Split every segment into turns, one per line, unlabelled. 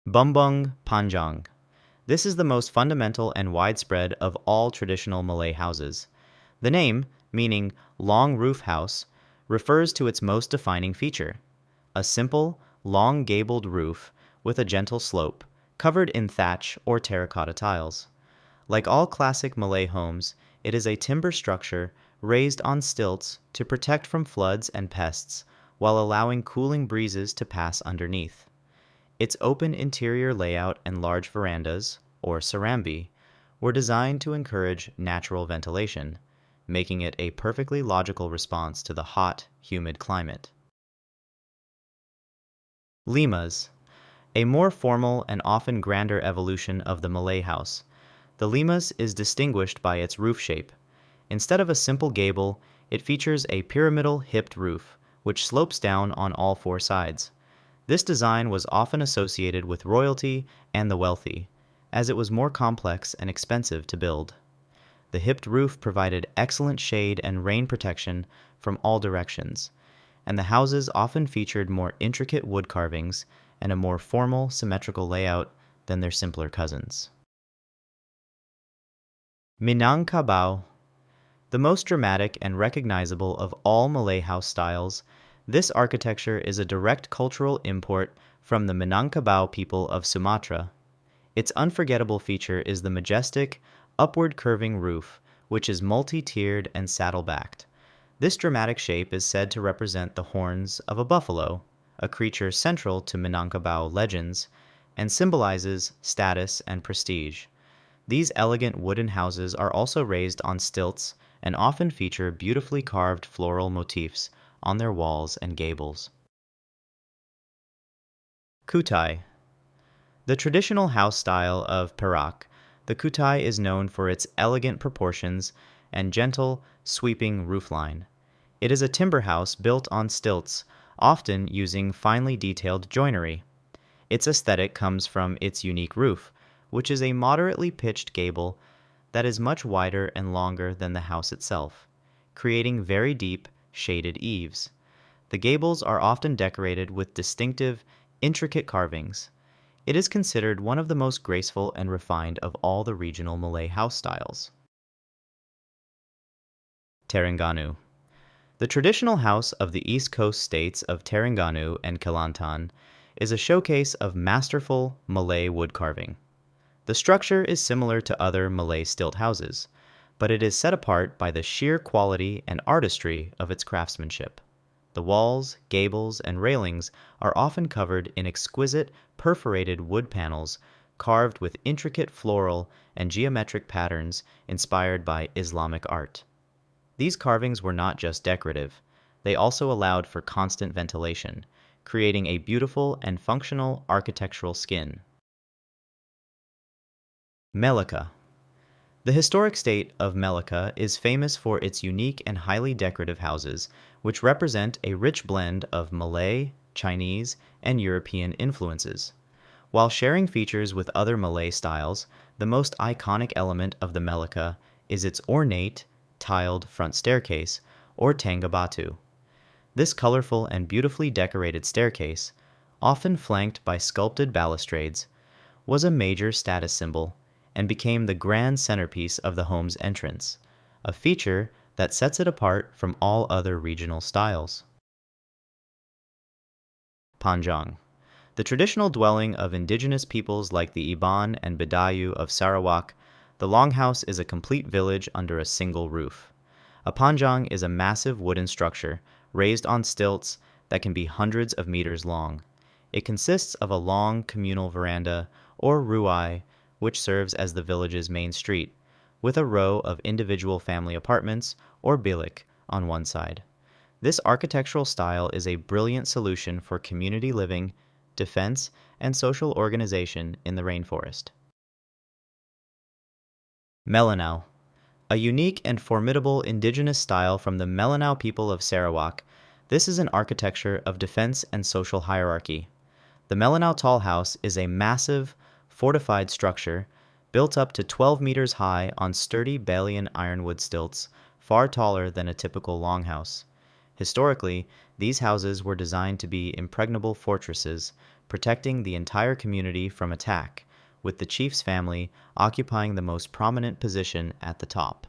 Bumbung Panjang. This is the most fundamental and widespread of all traditional Malay houses. The name, meaning long roof house, refers to its most defining feature, a simple, long gabled roof with a gentle slope, covered in thatch or terracotta tiles. Like all classic Malay homes, it is a timber structure raised on stilts to protect from floods and pests while allowing cooling breezes to pass underneath. Its open interior layout and large verandas, or serambi, were designed to encourage natural ventilation, making it a perfectly logical response to the hot, humid climate. Limas, a more formal and often grander evolution of the Malay house. The limas is distinguished by its roof shape. Instead of a simple gable, it features a pyramidal hipped roof, which slopes down on all four sides. This design was often associated with royalty and the wealthy, as it was more complex and expensive to build. The hipped roof provided excellent shade and rain protection from all directions, and the houses often featured more intricate wood carvings and a more formal, symmetrical layout than their simpler cousins. Minangkabau. The most dramatic and recognizable of all Malay house styles, this architecture is a direct cultural import from the Minangkabau people of Sumatra. Its unforgettable feature is the majestic, upward curving roof, which is multi-tiered and saddle-backed. This dramatic shape is said to represent the horns of a buffalo, a creature central to Minangkabau legends, and symbolizes status and prestige. These elegant wooden houses are also raised on stilts and often feature beautifully carved floral motifs on their walls and gables. Kutai. The traditional house style of Perak, the Kutai is known for its elegant proportions and gentle, sweeping roofline. It is a timber house built on stilts, often using finely detailed joinery. Its aesthetic comes from its unique roof, which is a moderately pitched gable that is much wider and longer than the house itself, creating very deep, shaded eaves. The gables are often decorated with distinctive, intricate carvings. It is considered one of the most graceful and refined of all the regional Malay house styles. Terengganu. The traditional house of the East Coast states of Terengganu and Kelantan is a showcase of masterful Malay wood carving. The structure is similar to other Malay stilt houses, but it is set apart by the sheer quality and artistry of its craftsmanship. The walls, gables, and railings are often covered in exquisite perforated wood panels carved with intricate floral and geometric patterns inspired by Islamic art. These carvings were not just decorative, they also allowed for constant ventilation, creating a beautiful and functional architectural skin. Melaka. The historic state of Melaka is famous for its unique and highly decorative houses, which represent a rich blend of Malay, Chinese, and European influences. While sharing features with other Malay styles, the most iconic element of the Melaka is its ornate, tiled front staircase, or tangga batu. This colorful and beautifully decorated staircase, often flanked by sculpted balustrades, was a major status symbol and became the grand centerpiece of the home's entrance, a feature that sets it apart from all other regional styles. Panjang. The traditional dwelling of indigenous peoples like the Iban and Badayu of Sarawak, the longhouse is a complete village under a single roof. A panjang is a massive wooden structure raised on stilts that can be hundreds of meters long. It consists of a long communal veranda, or ruai, which serves as the village's main street, with a row of individual family apartments, or bilik, on one side. This architectural style is a brilliant solution for community living, defense, and social organization in the rainforest. Melanau. A unique and formidable indigenous style from the Melanau people of Sarawak, this is an architecture of defense and social hierarchy. The Melanau Tall House is a massive, fortified structure built up to 12 meters high on sturdy Balian ironwood stilts, far taller than a typical longhouse. Historically, these houses were designed to be impregnable fortresses, protecting the entire community from attack, with the chief's family occupying the most prominent position at the top.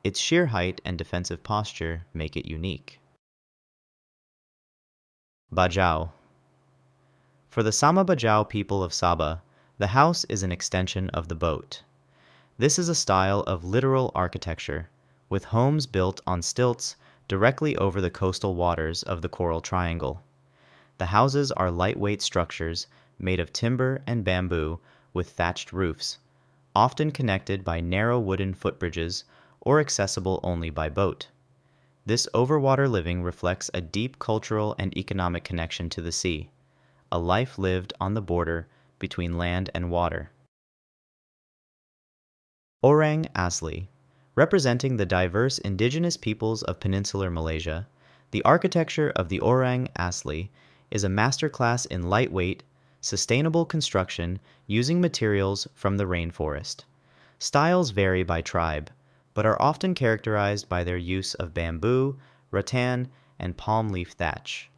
Its sheer height and defensive posture make it unique. Bajau. For the Sama Bajau people of Sabah, the house is an extension of the boat. This is a style of literal architecture, with homes built on stilts directly over the coastal waters of the Coral Triangle. The houses are lightweight structures made of timber and bamboo with thatched roofs, often connected by narrow wooden footbridges or accessible only by boat. This overwater living reflects a deep cultural and economic connection to the sea, a life lived on the border between land and water. Orang Asli. Representing the diverse indigenous peoples of peninsular Malaysia, the architecture of the Orang Asli is a masterclass in lightweight, sustainable construction using materials from the rainforest. Styles vary by tribe, but are often characterized by their use of bamboo, rattan, and palm leaf thatch.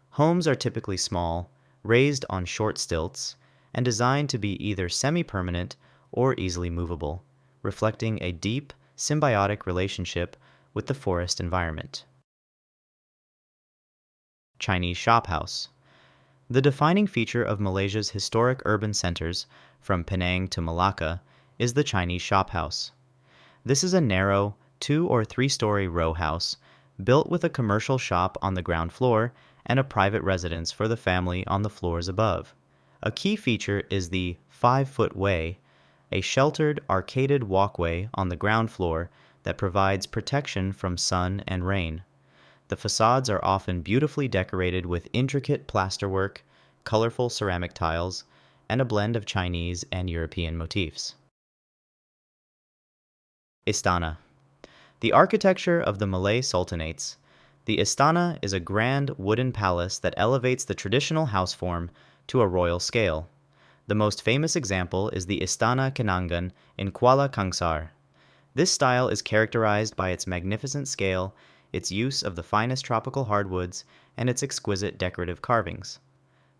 Homes are typically small, raised on short stilts, and designed to be either semi-permanent or easily movable, reflecting a deep, symbiotic relationship with the forest environment. Chinese Shophouse. The defining feature of Malaysia's historic urban centers, from Penang to Melaka, is the Chinese Shophouse. This is a narrow, 2- or 3-story row house built with a commercial shop on the ground floor and a private residence for the family on the floors above. A key feature is the 5-foot way, a sheltered, arcaded walkway on the ground floor that provides protection from sun and rain. The facades are often beautifully decorated with intricate plasterwork, colorful ceramic tiles, and a blend of Chinese and European motifs. Istana. The architecture of the Malay Sultanates. The Istana is a grand wooden palace that elevates the traditional house form to a royal scale. The most famous example is the Istana Kenangan in Kuala Kangsar. This style is characterized by its magnificent scale, its use of the finest tropical hardwoods, and its exquisite decorative carvings.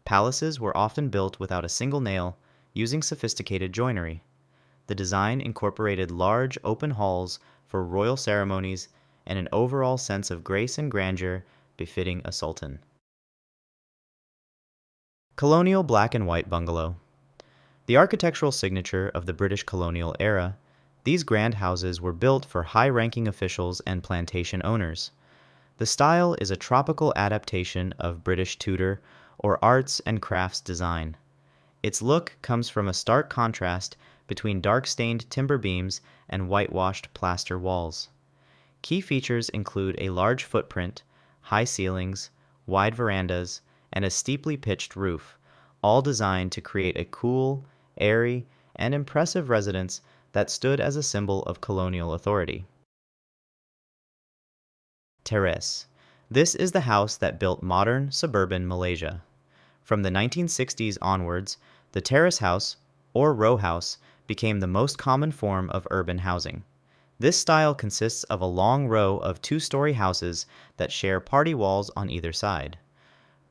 Palaces were often built without a single nail, using sophisticated joinery. The design incorporated large open halls for royal ceremonies and an overall sense of grace and grandeur befitting a sultan. Colonial black and white bungalow. The architectural signature of the British colonial era, these grand houses were built for high-ranking officials and plantation owners. The style is a tropical adaptation of British Tudor or arts and crafts design. Its look comes from a stark contrast between dark-stained timber beams and whitewashed plaster walls. Key features include a large footprint, high ceilings, wide verandas, and a steeply pitched roof, all designed to create a cool, airy, and impressive residence that stood as a symbol of colonial authority. Teres. This is the house that built modern, suburban Malaysia. From the 1960s onwards, the terrace house, or row house, became the most common form of urban housing. This style consists of a long row of 2-story houses that share party walls on either side.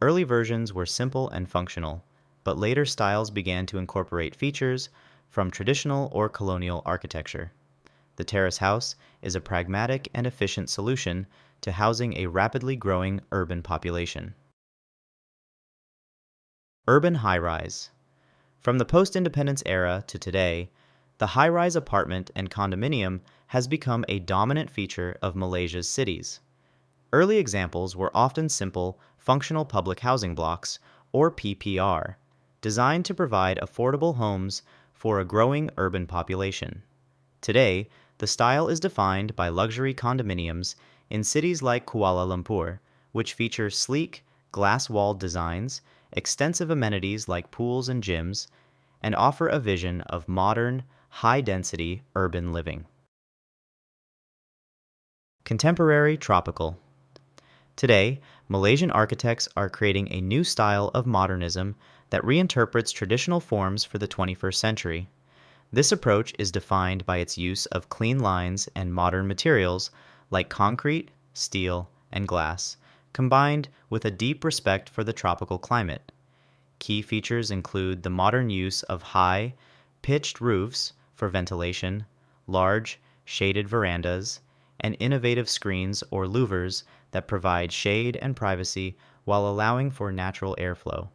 Early versions were simple and functional, but later styles began to incorporate features from traditional or colonial architecture. The terrace house is a pragmatic and efficient solution to housing a rapidly growing urban population. Urban high-rise. From the post-independence era to today, the high-rise apartment and condominium has become a dominant feature of Malaysia's cities. Early examples were often simple, functional public housing blocks, or PPR, designed to provide affordable homes for a growing urban population. Today, the style is defined by luxury condominiums in cities like Kuala Lumpur, which feature sleek, glass-walled designs, extensive amenities like pools and gyms, and offer a vision of modern, high-density urban living. Contemporary tropical. Today, Malaysian architects are creating a new style of modernism that reinterprets traditional forms for the 21st century. This approach is defined by its use of clean lines and modern materials like concrete, steel, and glass, combined with a deep respect for the tropical climate. Key features include the modern use of high, pitched roofs for ventilation, large, shaded verandas, and innovative screens or louvers that provide shade and privacy while allowing for natural airflow.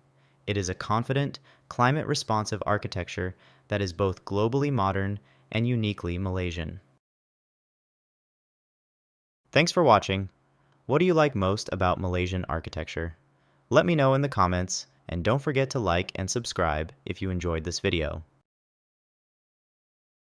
It is a confident, climate-responsive architecture that is both globally modern and uniquely Malaysian. Thanks for watching. What do you like most about Malaysian architecture? Let me know in the comments, and don't forget to like and subscribe if you enjoyed this video.